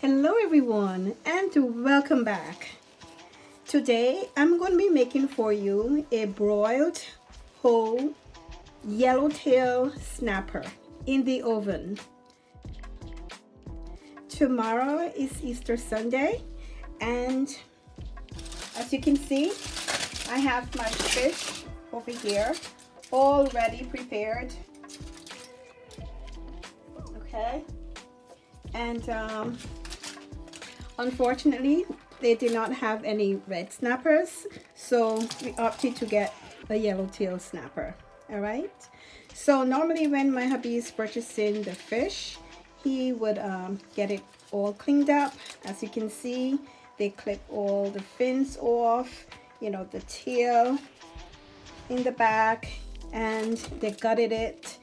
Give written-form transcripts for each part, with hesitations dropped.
Hello everyone and welcome back. Today I'm going to be making for you a broiled whole yellowtail snapper in the oven. Tomorrow is Easter Sunday and as you can see I have my fish over here already prepared. Okay, and unfortunately they did not have any red snappers, so we opted to get a yellowtail snapper. All right, so normally when my hubby is purchasing the fish, he would get it all cleaned up. As you can see, they clip all the fins off, you know, the tail in the back, and they gutted it,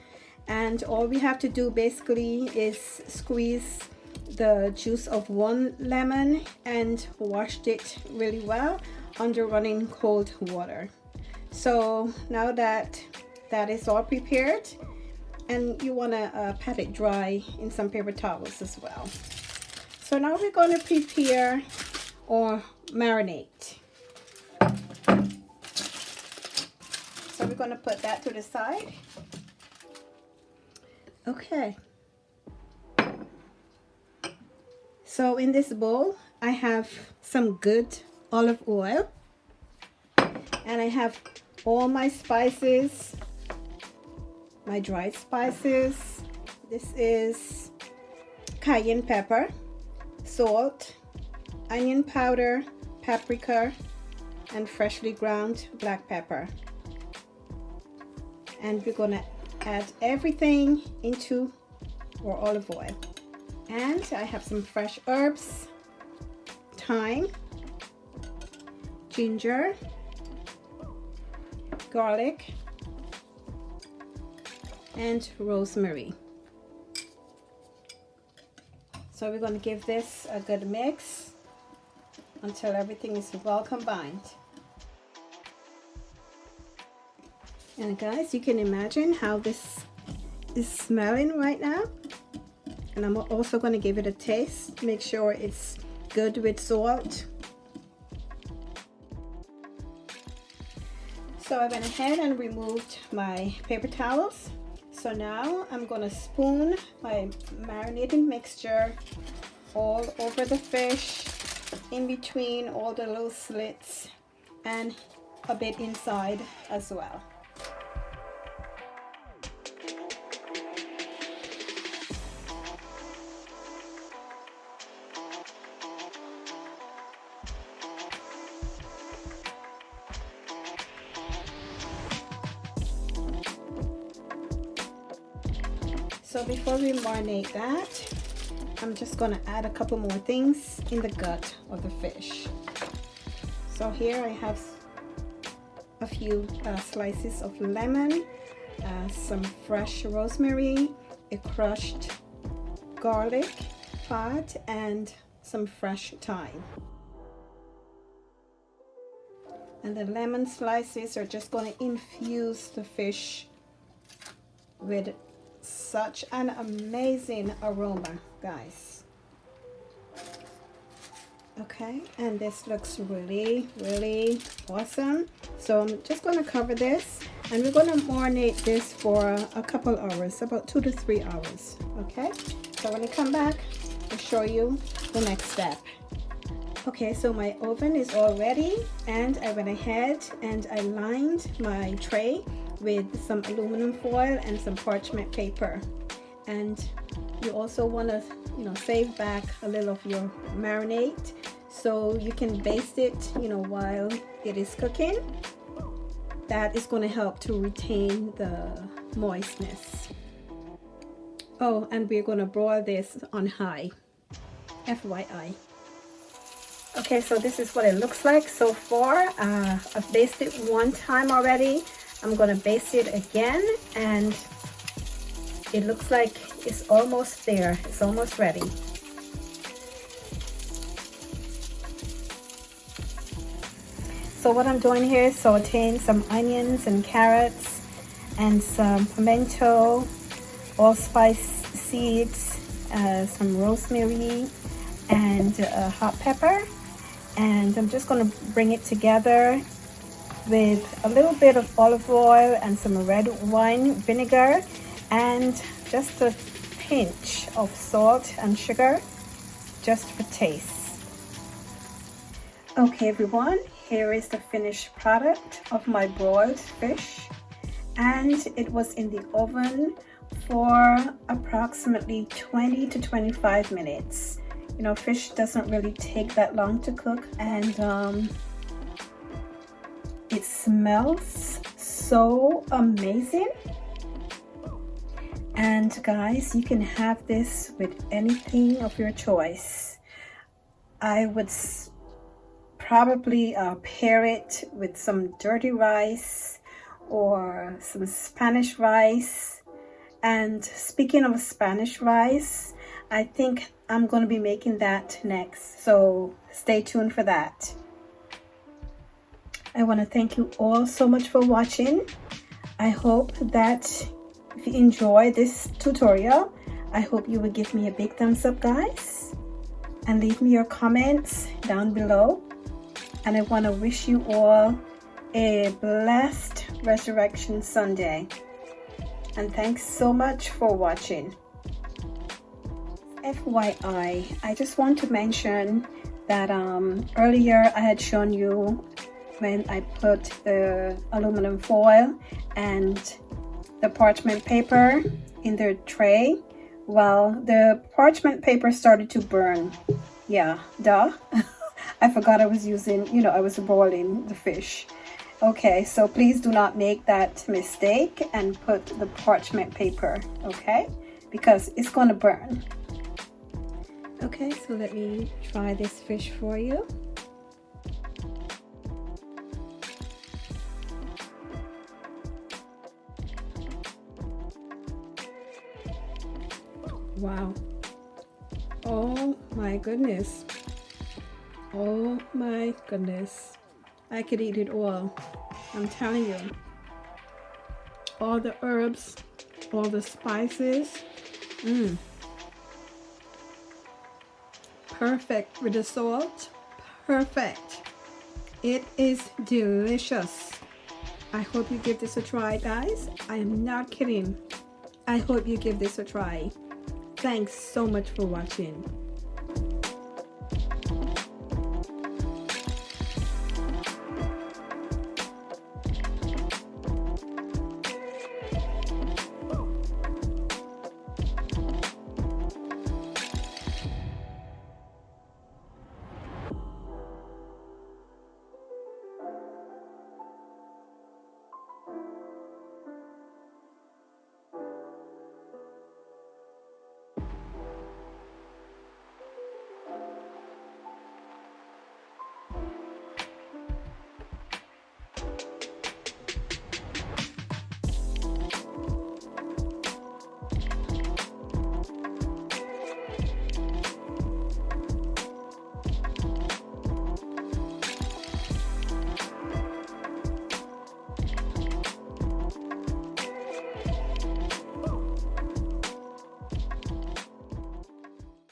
and all we have to do basically is squeeze the juice of one lemon and washed it really well under running cold water. So now that that is all prepared, and you want to pat it dry in some paper towels as well. So now we're going to prepare or marinate. So we're going to put that to the side. Okay. So in this bowl, I have some good olive oil, and I have all my spices, my dried spices. This is cayenne pepper, salt, onion powder, paprika, and freshly ground black pepper. And we're gonna add everything into our olive oil. And I have some fresh herbs, thyme, ginger, garlic, and rosemary. So we're going to give this a good mix until everything is well combined. And guys, you can imagine how this is smelling right now. And I'm also going to give it a taste, make sure it's good with salt. So I went ahead and removed my paper towels. So now I'm going to spoon my marinating mixture all over the fish, in between all the little slits, and a bit inside as well. So before we marinate that, I'm just going to add a couple more things in the gut of the fish. So here I have a few slices of lemon, some fresh rosemary, a crushed garlic pot, and some fresh thyme. And the lemon slices are just going to infuse the fish with such an amazing aroma, guys. Okay, and this looks really awesome. So I'm just going to cover this, and we're going to marinate this for a couple hours, about 2 to 3 hours. Okay, so when I come back, I'll show you the next step. Okay, so my oven is all ready, and I went ahead and I lined my tray with some aluminum foil and some parchment paper. And you also want to, you know, save back a little of your marinade so you can baste it, you know, while it is cooking. That is going to help to retain the moistness. Oh, and we're going to broil this on high, FYI. Okay, so this is what it looks like so far. I've basted one time already. I'm gonna baste it again, and it looks like it's almost there. It's almost ready. So what I'm doing here is sauteing some onions and carrots and some pimento, allspice seeds, some rosemary, and hot pepper, and I'm just going to bring it together with a little bit of olive oil and some red wine vinegar and just a pinch of salt and sugar just for taste. Okay everyone, here is the finished product of my broiled fish, and it was in the oven for approximately 20 to 25 minutes. You know, fish doesn't really take that long to cook, and it smells so amazing. And guys, you can have this with anything of your choice. I would probably pair it with some dirty rice or some Spanish rice. And speaking of Spanish rice, I think I'm going to be making that next, so stay tuned for that. I want to thank you all so much for watching. I hope that if you enjoy this tutorial, I hope you will give me a big thumbs up, guys, and leave me your comments down below. And I want to wish you all a blessed Resurrection Sunday. And thanks so much for watching. FYI, I just want to mention that earlier I had shown you when I put the aluminum foil and the parchment paper in the tray. Well, the parchment paper started to burn. Yeah, duh. I forgot I was using, you know, I was broiling the fish. Okay, so please do not make that mistake and put the parchment paper, okay? Because it's going to burn. Okay, so let me try this fish for you. Wow. Oh my goodness. Oh my goodness. I could eat it all. I'm telling you. All the herbs, all the spices. Perfect with the salt. Perfect. It is delicious. I hope you give this a try, guys. I am not kidding. I hope you give this a try. Thanks so much for watching.